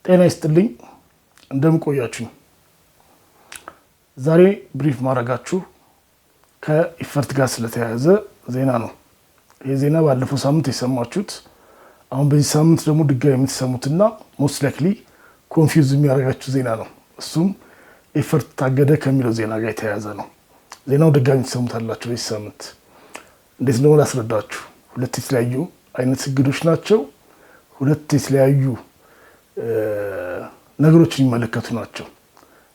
ጤና ይስጥልኝ እንደምን ቆያችሁ። ዛሬ ብሪፍ ማድረጋችሁ ከኢፈርት ጋር ስለተያያዘ ዜና ነው። ይህ ዜና ባለፈው ሳምንት የሰማችሁት አሁን በዚህ ሳምንት ደግሞ ድጋሚ የምትሰሙትና ሞስት ላይክሊ ኮንፊውዝ የሚያደርጋችሁ ዜና ነው። እሱም ኢፈርት ታገደ ከሚለው ዜና ጋር የተያያዘ ነው። ዜናው ድጋሚ ትሰሙታላችሁ በዚህ ሳምንት። እንዴት ነው ላስረዳችሁ። ሁለት የተለያዩ አይነት እግዶች ናቸው። ሁለት የተለያዩ ነገሮችን የሚመለከቱ ናቸው።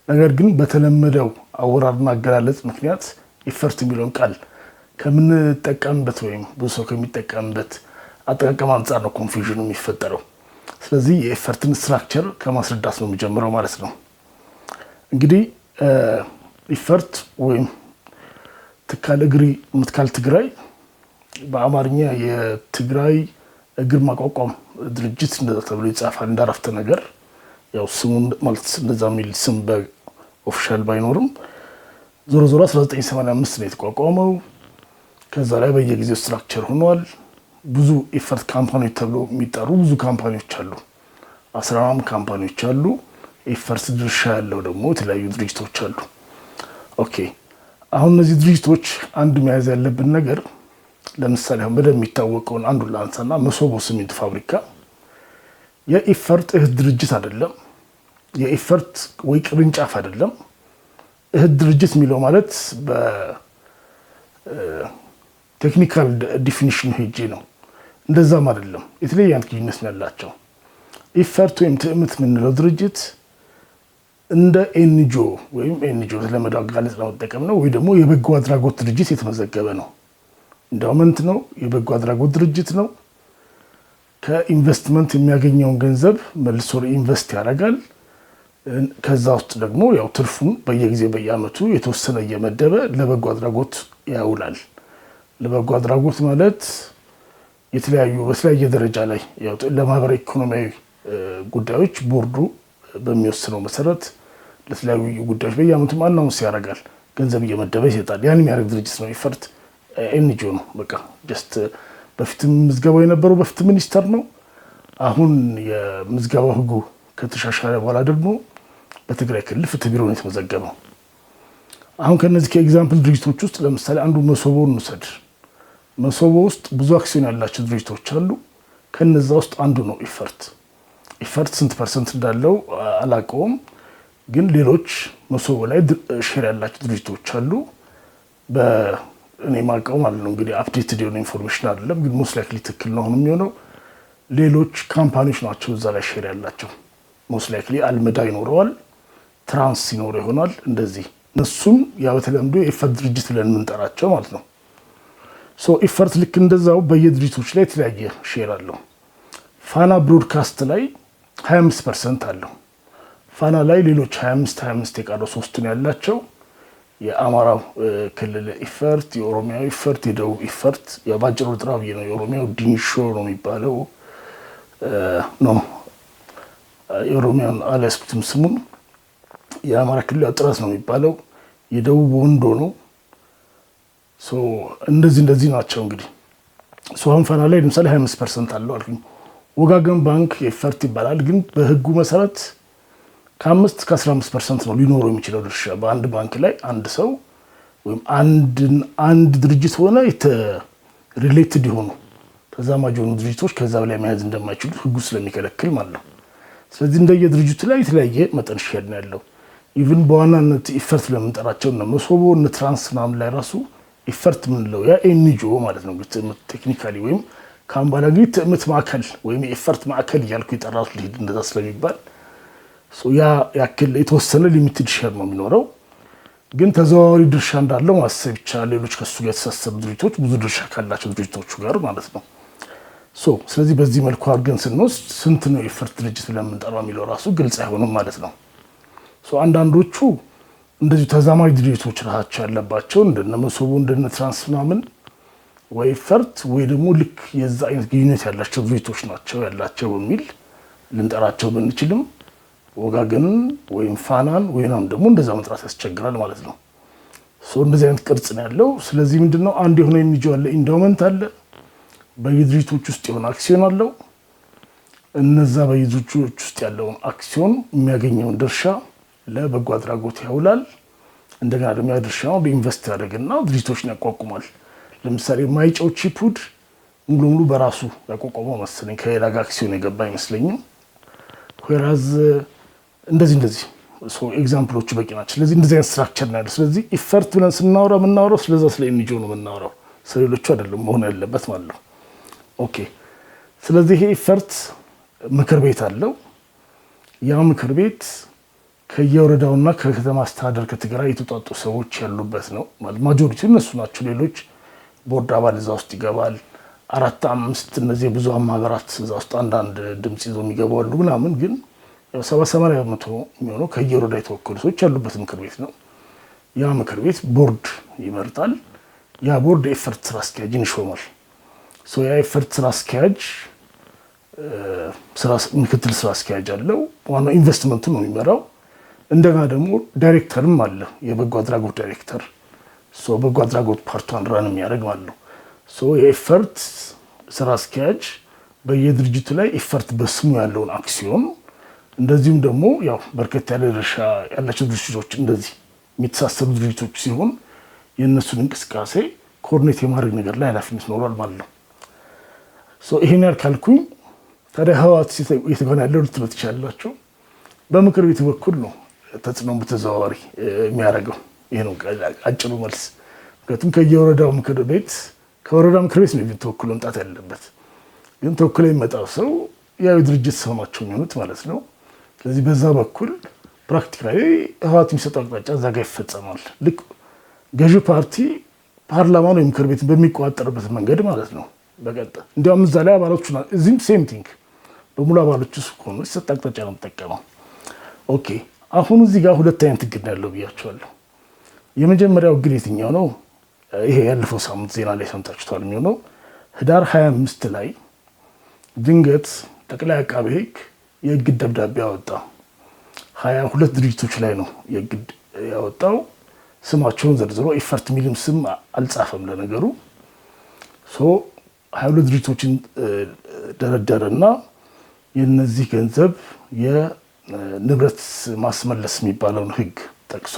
ነገር ግን በተለመደው አወራርና አገላለጽ ምክንያት ኢፈርት የሚለውን ቃል ከምንጠቀምበት ወይም ብዙ ሰው ከሚጠቀምበት አጠቃቀም አንጻር ነው ኮንፊውዥኑ የሚፈጠረው። ስለዚህ የኢፈርትን ስትራክቸር ከማስረዳት ነው የሚጀምረው ማለት ነው። እንግዲህ ኢፈርት ወይም ትካል እግሪ ምትካል ትግራይ በአማርኛ የትግራይ እግር ማቋቋም ድርጅት እንደዛ ተብሎ ይጻፋል እንዳረፍተ ነገር። ያው ስሙን ማለት እንደዛ የሚል ስም በኦፊሻል ባይኖርም ዞሮ 1985 ነው የተቋቋመው። ከዛ ላይ በየጊዜው ስትራክቸር ሆኗል። ብዙ ኢፈርት ካምፓኒዎች ተብሎ የሚጠሩ ብዙ ካምፓኒዎች አሉ። 14 ካምፓኒዎች አሉ። ኢፈርት ድርሻ ያለው ደግሞ የተለያዩ ድርጅቶች አሉ። ኦኬ አሁን እነዚህ ድርጅቶች አንድ መያዝ ያለብን ነገር ለምሳሌ አሁን በደንብ የሚታወቀውን አንዱን ላንሳና መሶቦ ሲሚንቶ ፋብሪካ የኢፈርት እህት ድርጅት አይደለም። የኢፈርት ወይ ቅርንጫፍ አይደለም። እህት ድርጅት የሚለው ማለት በቴክኒካል ዲፊኒሽን ሄጄ ነው። እንደዛም አይደለም። የተለያየ አይነት ግንኙነት ነው ያላቸው። ኢፈርት ወይም ትዕምት የምንለው ድርጅት እንደ ኤንጂኦ ወይም ኤንጂኦ ለመዳው አገላለጽ ለመጠቀም ነው። ወይ ደግሞ የበጎ አድራጎት ድርጅት የተመዘገበ ነው። ኢንዳውመንት ነው። የበጎ አድራጎት ድርጅት ነው። ከኢንቨስትመንት የሚያገኘውን ገንዘብ መልሶ ኢንቨስት ያደርጋል። ከዛ ውስጥ ደግሞ ያው ትርፉን በየጊዜው በየአመቱ የተወሰነ እየመደበ ለበጎ አድራጎት ያውላል። ለበጎ አድራጎት ማለት በተለያየ ደረጃ ላይ ያው ለማህበራዊ ኢኮኖሚያዊ ጉዳዮች ቦርዱ በሚወስነው መሰረት ለተለያዩ ጉዳዮች በየአመቱ አናውንስ ያደርጋል። ገንዘብ እየመደበ ይሰጣል። ያን የሚያደርግ ድርጅት ነው ኢፈርት። ኤንጂኦ ነው። በቃ ጀስት በፊትም ምዝገባው የነበረው በፍትህ ሚኒስቴር ነው። አሁን የምዝገባው ህጉ ከተሻሻለ በኋላ ደግሞ በትግራይ ክልል ፍትህ ቢሮ ነው የተመዘገበው። አሁን ከነዚህ ከኤግዛምፕል ድርጅቶች ውስጥ ለምሳሌ አንዱ መሶቦ እንውሰድ። መሶቦ ውስጥ ብዙ አክሲዮን ያላቸው ድርጅቶች አሉ። ከነዛ ውስጥ አንዱ ነው ኢፈርት። ኢፈርት ስንት ፐርሰንት እንዳለው አላውቀውም፣ ግን ሌሎች መሶቦ ላይ ሼር ያላቸው ድርጅቶች አሉ። እኔ ማውቀው ማለት ነው እንግዲህ አፕዴትድ የሆነ ኢንፎርሜሽን አይደለም፣ ግን ሞስት ላይክሊ ትክክል ነው የሚሆነው። ሌሎች ካምፓኒዎች ናቸው እዛ ላይ ሼር ያላቸው። ሞስት ላይክሊ አልመዳ ይኖረዋል፣ ትራንስ ይኖረው ይሆናል። እንደዚህ እነሱም ያው በተለምዶ የኢፈርት ድርጅት ብለን የምንጠራቸው ማለት ነው። ሶ ኢፈርት ልክ እንደዛው በየድርጅቶች ላይ የተለያየ ሼር አለው። ፋና ብሮድካስት ላይ 25% አለው። ፋና ላይ ሌሎች 25 የቀረው 3 ነው ያላቸው። የአማራው ክልል ኢፈርት፣ የኦሮሚያው ኢፈርት፣ የደቡብ ኢፈርት። የባጭሩ ጥራው ነው። የኦሮሚያው ዲንሾ ነው የሚባለው ነው። የኦሮሚያን አልያዝኩትም ስሙን። የአማራ ክልል ጥረት ነው የሚባለው። የደቡብ ወንዶ ነው። ሶ እንደዚህ ናቸው እንግዲህ። ሶ አሁን ፋና ላይ ለምሳሌ 25% አለው አልኩኝ። ወጋገን ባንክ ኢፈርት ይባላል፣ ግን በህጉ መሰረት ከ5 እስከ 15% ነው ሊኖረው የሚችለው ድርሻ በአንድ ባንክ ላይ። አንድ ሰው ወይም አንድ ድርጅት ሆነ ሪሌትድ የሆኑ ተዛማጅ የሆኑ ድርጅቶች ከዛ በላይ መያዝ እንደማይችሉ ህጉ ስለሚከለክል ማለት ነው። ስለዚህ እንደየድርጅቱ ላይ የተለያየ መጠን ሼር ነው ያለው። ኢቭን በዋናነት ኢፈርት ለምንጠራቸው እነ መሶቦ እነ ትራንስ ምናምን ላይ ራሱ ኢፈርት ምንለው ያ ኤንጂኦ ማለት ነው ቴክኒካሊ። ወይም ካምባላ ግን ትዕምት ማዕከል ወይም የኢፈርት ማዕከል እያልኩ የጠራሁት ልሂድ እንደዛ ስለሚባል ያ ያክል የተወሰነ ሊሚትድ ሼር ነው የሚኖረው፣ ግን ተዘዋዋሪ ድርሻ እንዳለው ማሰብ ይቻላል። ሌሎች ከሱ ጋር የተሳሰሩ ድርጅቶች ብዙ ድርሻ ካላቸው ድርጅቶቹ ጋር ማለት ነው። ስለዚህ በዚህ መልኩ አድርገን ስንወስድ ስንት ነው የኢፈርት ድርጅት ብለን የምንጠራው የሚለው ራሱ ግልጽ አይሆንም ማለት ነው። አንዳንዶቹ እንደዚሁ ተዛማጅ ድርጅቶች ራሳቸው ያለባቸው እንደነ መሶቦ እንደነ ትራንስ ምናምን ወይ ኢፈርት ወይ ደግሞ ልክ የዛ አይነት ግንኙነት ያላቸው ድርጅቶች ናቸው ያላቸው በሚል ልንጠራቸው ብንችልም ወጋገን ወይም ፋናን ወይንም ደግሞ እንደዛ መጥራት ያስቸግራል ማለት ነው። እንደዚህ አይነት ቅርጽ ነው ያለው። ስለዚህ ምንድነው አንድ የሆነ ኤንጂኦ አለ፣ ኢንዳውመንት አለ፣ በየድርጅቶች ውስጥ የሆነ አክሲዮን አለው። እነዛ በድርጅቶች ውስጥ ያለውን አክሲዮን የሚያገኘውን ድርሻ ለበጎ አድራጎት ያውላል። እንደገና ደግሞ ያ ድርሻው ኢንቨስት ያደርግና ድርጅቶችን ያቋቁማል። ለምሳሌ ማይጨው ቺፑድ ሙሉ ሙሉ በራሱ ያቋቋመው መሰለኝ ከሌላ ጋር አክሲዮን የገባ አይመስለኝም። ወራዝ እንደዚህ ኤግዛምፕሎቹ በቂ ናቸው። ስለዚህ እንደዚህ አይነት ስትራክቸር ነው ያለው። ስለዚህ ኢፈርት ብለን የምናወራው ስለዛ ስለ ኤንጂኦ ነው የምናወራው፣ ስለሌሎቹ አይደለም መሆን ያለበት ማለት ነው። ኦኬ። ስለዚህ ይሄ ኢፈርት ምክር ቤት አለው። ያ ምክር ቤት ከየወረዳውና ከከተማ አስተዳደር ከትግራይ የተውጣጡ ሰዎች ያሉበት ነው ማለት ማጆሪቲ እነሱ ናቸው። ሌሎች ቦርድ አባል እዛ ውስጥ ይገባል። 4-5 እነዚህ ብዙ ማህበራት እዛ ውስጥ አንዳንድ ድምጽ ይዘው የሚገቡ አሉ ምናምን፣ ግን 70-80% የሚሆነው ከየወረዳ የተወከሉ ሰዎች ያሉበት ምክር ቤት ነው። ያ ምክር ቤት ቦርድ ይመርጣል። ያ ቦርድ የኢፈርት ስራ አስኪያጅን ይሾማል። ያ የኢፈርት ስራ አስኪያጅ ምክትል ስራ አስኪያጅ አለው። ዋናው ኢንቨስትመንቱን ነው የሚመራው። እንደገና ደግሞ ዳይሬክተርም አለ፣ የበጎ አድራጎት ዳይሬክተር። በጎ አድራጎት ፓርቷን ራን የሚያደርግ ማለት ነው። የኢፈርት ስራ አስኪያጅ በየድርጅቱ ላይ ኢፈርት በስሙ ያለውን አክሲዮን እንደዚሁም ደግሞ ያው በርከት ያለ ድርሻ ያላቸው ድርጅቶች እንደዚህ የሚተሳሰሩ ድርጅቶች ሲሆን የእነሱን እንቅስቃሴ ኮኦርዲኔት የማድረግ ነገር ላይ ኃላፊነት ኖሯል ማለት ነው። ይሄን ያልካልኩኝ ታዲያ ህወሓት እየተገና ያለው ልትሉት ትችላላችሁ። በምክር ቤት በኩል ነው ተጽዕኖ በተዘዋዋሪ የሚያደርገው። ይሄ ነው አጭሩ መልስ። ምክንያቱም ከየወረዳው ምክር ቤት ከወረዳ ምክር ቤት ነው ተወክሎ መምጣት ያለበት። ግን ተወክሎ የሚመጣው ሰው ያው ድርጅት ሰው ናቸው የሚሆኑት ማለት ነው። ስለዚህ በዛ በኩል ፕራክቲካሊ ህወሓት የሚሰጠው አቅጣጫ እዛ ጋር ይፈጸማል። ልክ ገዢው ፓርቲ ፓርላማ ነው ምክር ቤት በሚቆጣጠርበት መንገድ ማለት ነው። በቀጥታ እንዲያውም እዛ ላይ አባሎቹ እዚህም ሴም ቲንግ በሙሉ አባሎቹ ሆኖ ሲሰጥ አቅጣጫ ነው የሚጠቀመው። ኦኬ። አሁን እዚህ ጋር ሁለት አይነት እግድ ያለው ብያቸዋለሁ። የመጀመሪያው እግድ የትኛው ነው? ይሄ ያለፈው ሳምንት ዜና ላይ ሰምታችኋል የሚሆነው ህዳር 25 ላይ ድንገት ጠቅላይ አቃቤ ህግ የእግድ ደብዳቤ አወጣ። 22 ድርጅቶች ላይ ነው የእግድ ያወጣው። ስማቸውን ዘርዝሮ ኢፈርት ሚልም ስም አልጻፈም ለነገሩ። 22 ድርጅቶችን ደረደረና የነዚህ ገንዘብ የንብረት ማስመለስ የሚባለውን ህግ ጠቅሶ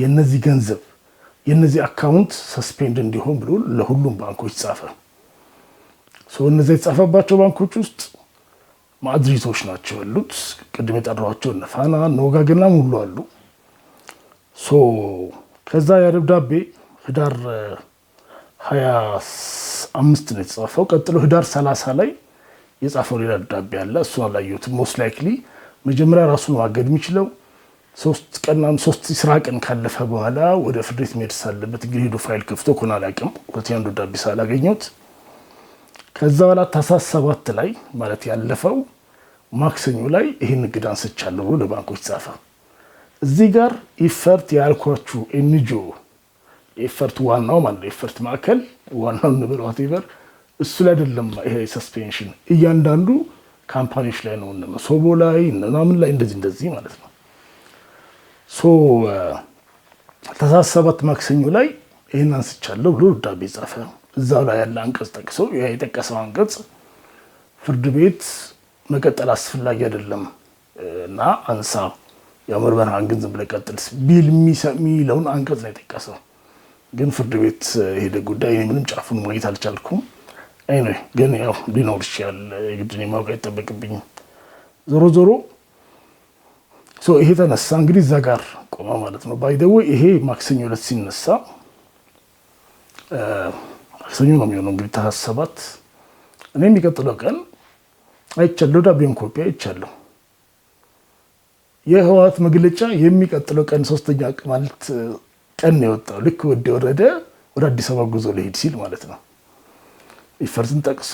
የነዚህ ገንዘብ የነዚህ አካውንት ሰስፔንድ እንዲሆን ብሎ ለሁሉም ባንኮች ጻፈ። እነዚህ የተጻፈባቸው ባንኮች ውስጥ ማድሪቶች ናቸው ያሉት። ቅድም የጠራኋቸው እነ ፋና እነ ወጋገንና ሙሉ አሉ። ከዛ ያ ደብዳቤ ህዳር 25 ነው የተጻፈው። ቀጥሎ ህዳር 30 ላይ የጻፈው ሌላ ደብዳቤ አለ። እሱን አላየሁትም። ሞስት ላይክሊ መጀመሪያ ራሱን ማገድ የሚችለው 3 ስራ ቀን ካለፈ በኋላ ወደ ፍርድ ቤት መሄድ ሳለበት እንግዲህ ሄዶ ፋይል ከፍቶ ከሆነ አላውቅም፣ ሁለተኛው ደብዳቤ ሳላገኘሁት። ከዛ በኋላ ታህሳስ 7 ላይ ማለት ያለፈው ማክሰኞ ላይ ይህን እግድ አንስቻለሁ ብሎ ለባንኮች ጻፈ። እዚህ ጋር ኢፈርት ያልኳችሁ ኤንጂኦ የኢፈርት ዋናው ማለት ነው የኢፈርት ማዕከል ዋናው ንብር ዋቴቨር እሱ ላይ አይደለም። ይሄ ሰስፔንሽን እያንዳንዱ ካምፓኒዎች ላይ ነው፣ እነ መሶቦ ላይ ምናምን ላይ እንደዚህ ማለት ነው። ታህሳስ 7 ማክሰኞ ላይ ይህን አንስቻለሁ ብሎ ደብዳቤ ጻፈ። እዛው ላይ ያለ አንቀጽ ጠቅሶ የጠቀሰው አንቀጽ ፍርድ ቤት መቀጠል አስፈላጊ አይደለም እና አንሳ የምርመራን ግን ዝም ብለህ ቀጥል ቢል የሚለውን አንቀጽ ነው የጠቀሰው። ግን ፍርድ ቤት ሄደ ጉዳይ ምንም ጫፉን ማግኘት አልቻልኩም። ኤኒዌይ ግን ያው ሊኖር ይችላል፣ የግድ ማወቅ አይጠበቅብኝም። ዞሮ ይሄ ተነሳ እንግዲህ እዛ ጋር ቆመ ማለት ነው። ባይ ዘ ወይ ይሄ ማክሰኞ ዕለት ሲነሳ ማክሰኞ ነው የሚሆነው እንግዲህ ታህሳስ 7 እኔ የሚቀጥለው ቀን አይቻለሁ፣ ደብዳቤውን ኮፒ አይቻለሁ። የህወሓት መግለጫ የሚቀጥለው ቀን 3ኛ ማለት ቀን ነው የወጣው። ልክ ወረደ ወደ አዲስ አበባ ጉዞ ሊሄድ ሲል ማለት ነው። ኢፈርትን ጠቅሶ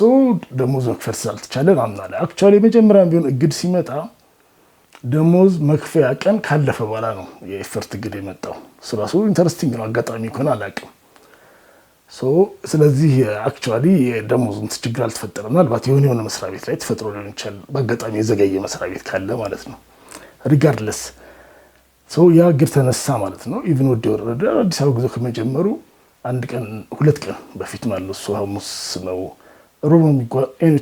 ደሞዝ መክፈል ስላልተቻለ አምናለ። አክቹዋሊ የመጀመሪያ ቢሆን እግድ ሲመጣ ደሞዝ መክፈያ ቀን ካለፈ በኋላ ነው የኢፈርት እግድ የመጣው። ስለሱ ኢንተረስቲንግ ነው። አጋጣሚ ከሆነ አላውቅም። ስለዚህ አክቹዋሊ የደሞዙን ችግር አልተፈጠረም። ምናልባት የሆነ መስሪያ ቤት ላይ ተፈጥሮ ሊሆን ይችላል፣ በአጋጣሚ የዘገየ መስሪያ ቤት ካለ ማለት ነው። ሪጋርድለስ ያ እግድ ተነሳ ማለት ነው። ኢቭን ወደ ወረደ አዲስ አበባ ጉዞ ከመጀመሩ 2 ቀን በፊት ማለት ነው። እሱ ሐሙስ ነው ሮብ ነው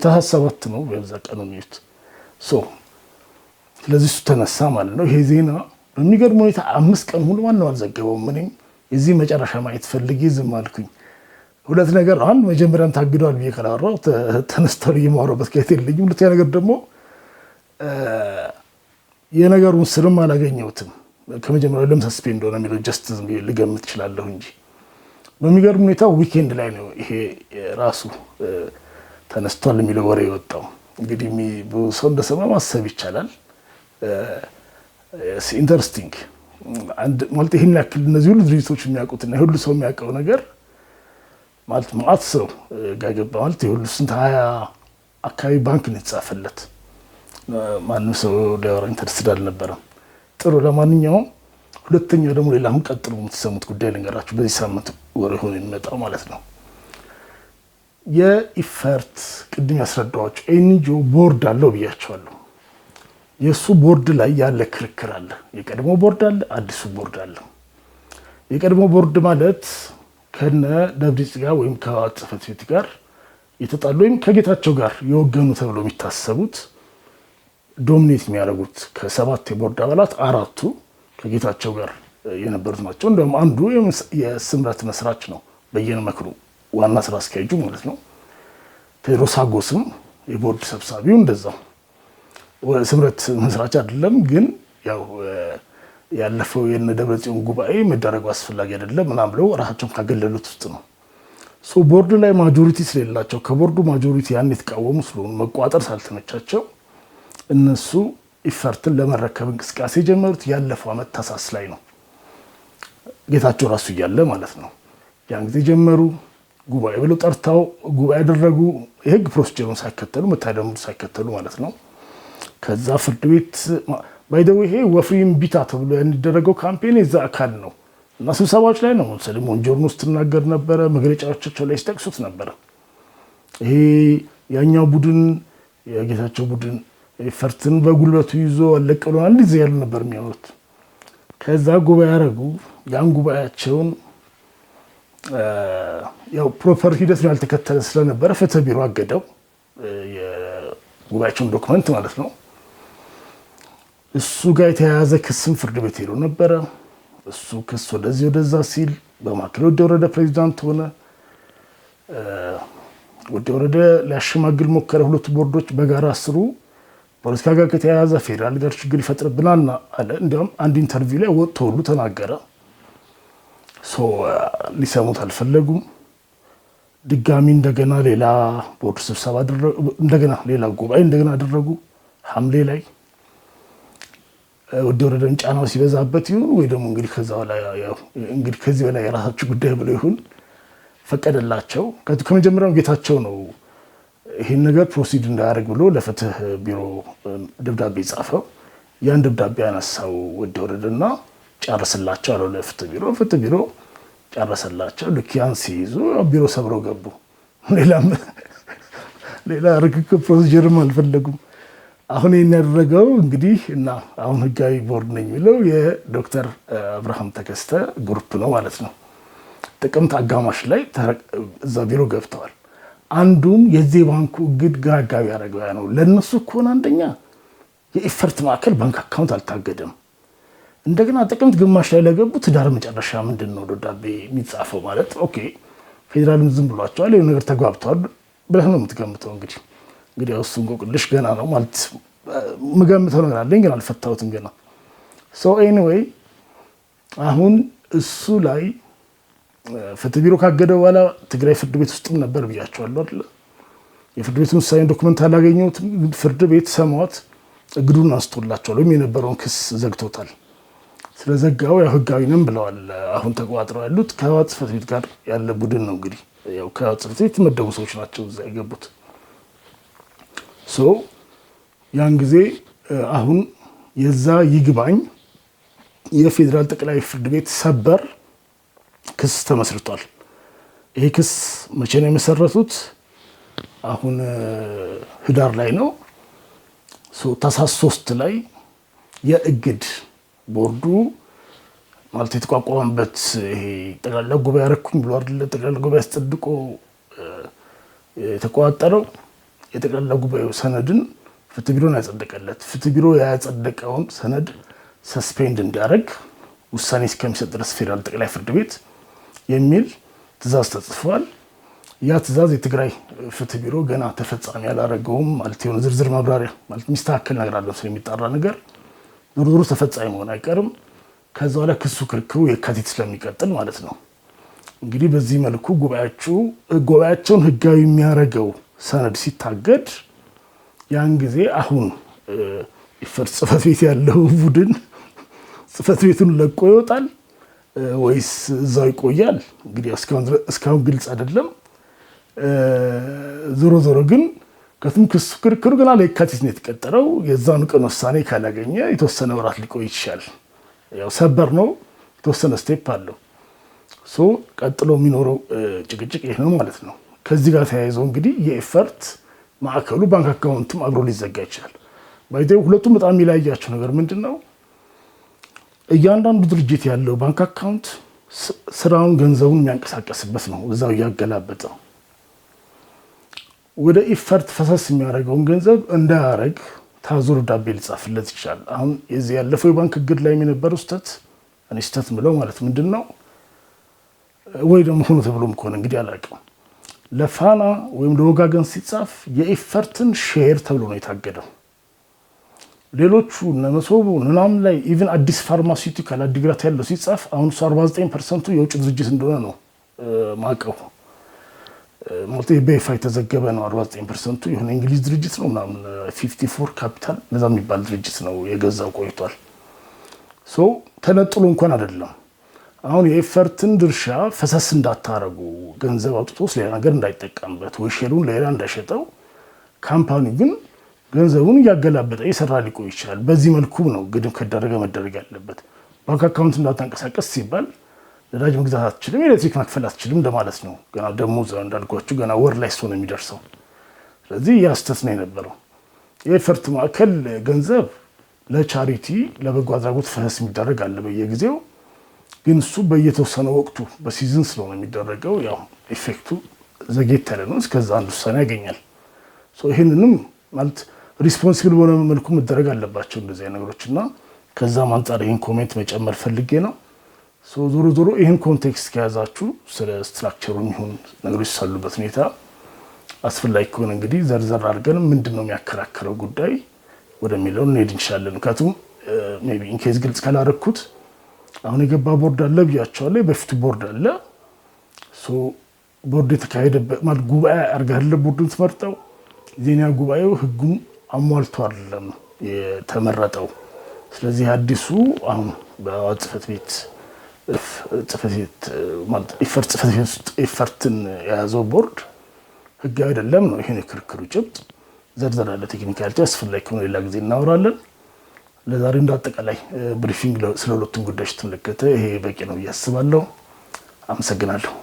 ታህሳስ 7 ነው በዛ ቀን የሚሉት ስለዚህ እሱ ተነሳ ማለት ነው። ይሄ ዜና በሚገርም ሁኔታ 5 ቀን ሙሉ ማንም አልዘገበውም። እኔም የዚህ መጨረሻ ማየት ፈልጌ ዝም አልኩኝ። ሁለት ነገር አንድ መጀመሪያም ታግደዋል ብዬ ካላወራሁ ተነስተው የማወራበት ከየት የለኝም። ሁለተኛ ነገር ደግሞ የነገሩን ስርም አላገኘሁትም። ከመጀመሪያው ለምን ሰስፔንድ እንደሆነ የሚለው ጀስት ልገምት እችላለሁ እንጂ በሚገርም ሁኔታ ዊኬንድ ላይ ነው ይሄ ራሱ ተነስቷል የሚለው ወሬ የወጣው። እንግዲህ ሰው እንደሰማ ማሰብ ይቻላል። ኢንተረስቲንግ ማለት ይህን ያክል እነዚህ ሁሉ ድርጅቶች የሚያውቁትና ሁሉ ሰው የሚያውቀው ነገር ማለት ማአት ሰው ጋር ገባ ማለት የሁሉ ስንት 20 አካባቢ ባንክ ነው የተጻፈለት። ማንም ሰው ሊያወራ ኢንተረስትድ አልነበረም። ጥሩ ለማንኛውም ሁለተኛው ደግሞ ሌላ አሁን ቀጥሎ የምትሰሙት ጉዳይ ልንገራችሁ። በዚህ ሳምንት ወሬ ሆኖ የሚመጣው ማለት ነው የኢፈርት ቅድም ያስረዳኋቸው ኤንጂኦ ቦርድ አለው ብያቸዋለሁ። የእሱ ቦርድ ላይ ያለ ክርክር አለ። የቀድሞ ቦርድ አለ፣ አዲሱ ቦርድ አለ። የቀድሞ ቦርድ ማለት ከነ ደብረጽዮን ጋር ወይም ከህወሓት ጽሕፈት ቤት ጋር የተጣሉ ወይም ከጌታቸው ጋር የወገኑ ተብሎ የሚታሰቡት ዶሚኔት የሚያደርጉት ከ7 የቦርድ አባላት 4ቱ ከጌታቸው ጋር የነበሩት ናቸው። እንደውም አንዱ የስምረት መስራች ነው፣ በየነ መክሩ ዋና ስራ አስኪያጁ ማለት ነው። ቴዎድሮስ ሀጎስም የቦርድ ሰብሳቢው እንደዛው ስምረት መስራች አይደለም፣ ግን ያው ያለፈው የነ ደብረጽዮን ጉባኤ መደረጉ አስፈላጊ አይደለም ምናምን ብለው ራሳቸውን ካገለሉት ውስጥ ነው። ቦርድ ላይ ማጆሪቲ ስለሌላቸው ከቦርዱ ማጆሪቲ ያን የተቃወሙ ስለሆኑ መቋጠር ሳልተመቻቸው እነሱ ኢፈርትን ለመረከብ እንቅስቃሴ ጀመሩት። ያለፈው ዓመት ታህሳስ ላይ ነው፣ ጌታቸው ራሱ እያለ ማለት ነው። ያን ጊዜ ጀመሩ። ጉባኤ ብለው ጠርተው ጉባኤ ያደረጉ፣ የህግ ፕሮሲጀሩን ሳይከተሉ መታደሙ ሳይከተሉ ማለት ነው። ከዛ ፍርድ ቤት ባይደው ይሄ ወፍሪም ቢታ ተብሎ የሚደረገው ካምፔን የዛ አካል ነው እና ስብሰባዎች ላይ ነው ሰለሞን ጆርኖስ ትናገር ነበረ፣ መግለጫዎቻቸው ላይ ሲጠቅሱት ነበረ። ይሄ ያኛው ቡድን የጌታቸው ቡድን ኢፈርትን በጉልበቱ ይዞ አለቀሉናል እንደዚህ ያሉ ነበር የሚያወሩት። ከዛ ጉባኤ ያደረጉ። ያን ጉባኤያቸውን ያው ፕሮፐር ሂደት ያልተከተለ ስለነበረ ፍትህ ቢሮ አገደው የጉባኤያቸውን ዶክመንት ማለት ነው። እሱ ጋር የተያያዘ ክስም ፍርድ ቤት ሄዶ ነበረ። እሱ ክስ ወደዚህ ወደዛ ሲል በማዕከል ወረደ ፕሬዚዳንት ሆነ። ወረደ ሊያሸማግል ሞከረ። ሁለቱ ቦርዶች በጋራ አስሩ ፖለቲካ ጋር ከተያያዘ ፌዴራል ጋር ችግር ይፈጥርብናል አለ። እንዲያውም አንድ ኢንተርቪው ላይ ወጥቶ ሁሉ ተናገረ። ሊሰሙት አልፈለጉም። ድጋሚ እንደገና ሌላ ቦርድ ስብሰባ አደረጉ። እንደገና ሌላ ጉባኤ እንደገና አደረጉ ሐምሌ ላይ። ወረደን ጫናው ሲበዛበት ይሁን ወይ ደግሞ እንግዲህ ከዚህ በላይ የራሳችሁ ጉዳይ ብሎ ይሁን ፈቀደላቸው። ከመጀመሪያው ጌታቸው ነው ይሄን ነገር ፕሮሲድ እንዳያደርግ ብሎ ለፍትህ ቢሮ ደብዳቤ ጻፈው። ያን ደብዳቤ ያነሳው ወረደና ጨርስላቸው አለው ለፍትህ ቢሮ። ፍትህ ቢሮ ጨረሰላቸው። ልክ ያን ሲይዙ ቢሮ ሰብረው ገቡ። ሌላ ርክክብ ፕሮሲጀርም አልፈለጉም። አሁን ይሄን ያደረገው እንግዲህ እና አሁን ህጋዊ ቦርድ ነኝ የሚለው የዶክተር አብርሃም ተከስተ ግሩፕ ነው ማለት ነው። ጥቅምት አጋማሽ ላይ እዛ ቢሮ ገብተዋል። አንዱም የዚህ ባንኩ እግድ ግራ አጋቢ ያደረገው ነው። ለነሱ ከሆነ አንደኛ የኢፈርት ማዕከል ባንክ አካውንት አልታገደም። እንደገና ጥቅምት ግማሽ ላይ ለገቡ ትዳር መጨረሻ ምንድን ነው ደብዳቤ የሚጻፈው ማለት ኦኬ ፌዴራልም ዝም ብሏቸዋል፣ የሆነ ነገር ተግባብተዋል ብለህ ነው የምትገምተው። እንግዲህ እሱ እንቆቅልሽ ገና ነው ማለት የምገምተው ነገር አለኝ፣ ግን አልፈታሁትም ገና። ኤኒዌይ አሁን እሱ ላይ ፍትህ ቢሮ ካገደ በኋላ ትግራይ ፍርድ ቤት ውስጥም ነበር ብያቸዋለሁ አይደል? የፍርድ ቤቱን ውሳኔ ዶክመንት አላገኘሁትም። ፍርድ ቤት ሰማት እግዱን አንስቶላቸዋል ወይም የነበረውን ክስ ዘግቶታል። ስለዘጋው ያው ህጋዊ ነን ብለዋል። አሁን ተቋጥረው ያሉት ከህወሓት ጽሕፈት ቤት ጋር ያለ ቡድን ነው። እንግዲህ ያው ከህወሓት ጽሕፈት ቤት መደቡ ሰዎች ናቸው እዛ የገቡት። ያን ጊዜ አሁን የዛ ይግባኝ የፌዴራል ጠቅላይ ፍርድ ቤት ሰበር ክስ ተመስርቷል። ይሄ ክስ መቼ ነው የመሰረቱት? አሁን ህዳር ላይ ነው። ታህሳስ 3 ላይ የእግድ ቦርዱ ማለት የተቋቋመበት ይሄ ጠቅላላ ጉባኤ ያረኩኝ ብሎ አይደለ? ጠቅላላ ጉባኤ አስጸድቆ የተቋጠረው የጠቅላላ ጉባኤው ሰነድን ፍትህ ቢሮን ያጸደቀለት ፍትህ ቢሮ ያጸደቀውን ሰነድ ሰስፔንድ እንዲያደርግ ውሳኔ እስከሚሰጥ ድረስ ፌዴራል ጠቅላይ ፍርድ ቤት የሚል ትእዛዝ ተጽፏል። ያ ትእዛዝ የትግራይ ፍትህ ቢሮ ገና ተፈጻሚ ያላደረገውም ማለት የሆነ ዝርዝር ማብራሪያ ማለት የሚስተካከል ነገር አለ ስለሚጣራ ነገር ዙሩ ተፈጻሚ መሆን አይቀርም። ከዛ በኋላ ክሱ ክርክሩ የካቲት ስለሚቀጥል ማለት ነው። እንግዲህ በዚህ መልኩ ጉባኤያቸውን ህጋዊ የሚያደርገው ሰነድ ሲታገድ ያን ጊዜ አሁን ኢፈርት ጽህፈት ቤት ያለው ቡድን ጽህፈት ቤቱን ለቆ ይወጣል ወይስ እዛው ይቆያል? እንግዲህ እስካሁን ግልጽ አይደለም። ዞሮ ግን ክሱ ክርክሩ ገና ለየካቲት ነው የተቀጠረው። የዛን ቀን ውሳኔ ካላገኘ የተወሰነ ወራት ሊቆይ ይችላል። ያው ሰበር ነው፣ የተወሰነ ስቴፕ አለው። ቀጥሎ የሚኖረው ጭቅጭቅ ይሄ ነው ማለት ነው። ከዚህ ጋር ተያይዘው እንግዲህ የኢፈርት ማዕከሉ ባንክ አካውንትም አብሮ ሊዘጋ ይችላል። ባይዘው ሁለቱም በጣም የሚለያያቸው ነገር ምንድነው? እያንዳንዱ ድርጅት ያለው ባንክ አካውንት ስራውን ገንዘቡን የሚያንቀሳቀስበት ነው። እዛው እያገላበጠው ወደ ኢፈርት ፈሰስ የሚያደርገውን ገንዘብ እንዳያረግ ታዞር ደብዳቤ ሊጻፍለት ይችላል። አሁን የዚህ ያለፈው የባንክ እግድ ላይ የነበረው ስህተት ምለው ማለት ምንድነው? ወይ ደግሞ ሆኖ ተብሎም ከሆነ እንግዲህ አላውቅም። ለፋና ወይም ለወጋገን ሲጻፍ የኢፈርትን ሼር ተብሎ ነው የታገደው። ሌሎቹ ለመሶቡ ምናምን ላይ ኢቭን አዲስ ፋርማሲውቲካል አዲግራት ያለው ሲጻፍ አሁን 49% የውጭ ድርጅት እንደሆነ ነው ማቀው ማለት በይፋ የተዘገበ ነው። 49% የሆነ እንግሊዝ ድርጅት ነው ምናምን 54 ካፒታል ለዛ የሚባል ድርጅት ነው የገዛው ቆይቷል። ተነጥሎ እንኳን አይደለም። አሁን የኢፈርትን ድርሻ ፈሰስ እንዳታረጉ ገንዘብ አውጥቶ ስለሌላ ነገር እንዳይጠቀምበት ወይ ሼሩን ለሌላ እንዳይሸጠው ካምፓኒው ግን ገንዘቡን እያገላበጠ ይሰራ ሊቆይ ይችላል። በዚህ መልኩ ነው ግድም ከደረገ መደረግ ያለበት። ባንክ አካውንት እንዳታንቀሳቀስ ሲባል ነዳጅ መግዛት አትችልም፣ ኤሌክትሪክ መክፈል አትችልም እንደማለት ነው። ገና ደሞዝ እንዳልኳችሁ ገና ወር ላይ ነው የሚደርሰው። ስለዚህ ያ ስህተት ነው የነበረው። የኢፈርት ማዕከል ገንዘብ ለቻሪቲ ለበጎ አድራጎት ፈሰስ የሚደረግ አለ በየጊዜው። ግን እሱ በየተወሰነ ወቅቱ በሲዝን ስለሆነ የሚደረገው ያው ኢፌክቱ ዘጌት ያለ ነው። እስከዛ አንድ ውሳኔ ያገኛል። ይህንንም ማለት ሪስፖንሲብል በሆነ መልኩ መደረግ አለባቸው እንደዚህ ነገሮች እና ከዛም አንጻር ይህን ኮሜንት መጨመር ፈልጌ ነው። ዞሮ ይህን ኮንቴክስት ከያዛችሁ ስለ ስትራክቸሩ የሚሆን ነገሮች ሳሉበት ሁኔታ አስፈላጊ ከሆነ እንግዲህ ዘርዘር አድርገን ምንድን ነው የሚያከራክረው ጉዳይ ወደሚለው እንሄድ እንችላለን። ምክንያቱም ሜይ ቢ ኢንኬዝ ግልጽ ካላረኩት አሁን የገባ ቦርድ አለ ብያቸዋለሁ። በፊቱ ቦርድ አለ። ቦርድ የተካሄደበት ማለት ጉባኤ አርጋለ ቦርዱን ትመርጠው ዜና ጉባኤው ህጉን አሟልቶ አይደለም የተመረጠው። ስለዚህ አዲሱ አሁን በጽህፈት ቤት ማለት ኢፈርትን የያዘው ቦርድ ህግ አይደለም ነው። ይሄን የክርክሩ ጭብጥ ዘርዘር ያለ ቴክኒካሊቲ አስፈላጊ ከሆነ ሌላ ጊዜ እናወራለን። ለዛሬ እንዳጠቃላይ ብሪፊንግ ስለሁለቱም ጉዳዮች ተመለከተ ይሄ በቂ ነው እያስባለሁ። አመሰግናለሁ።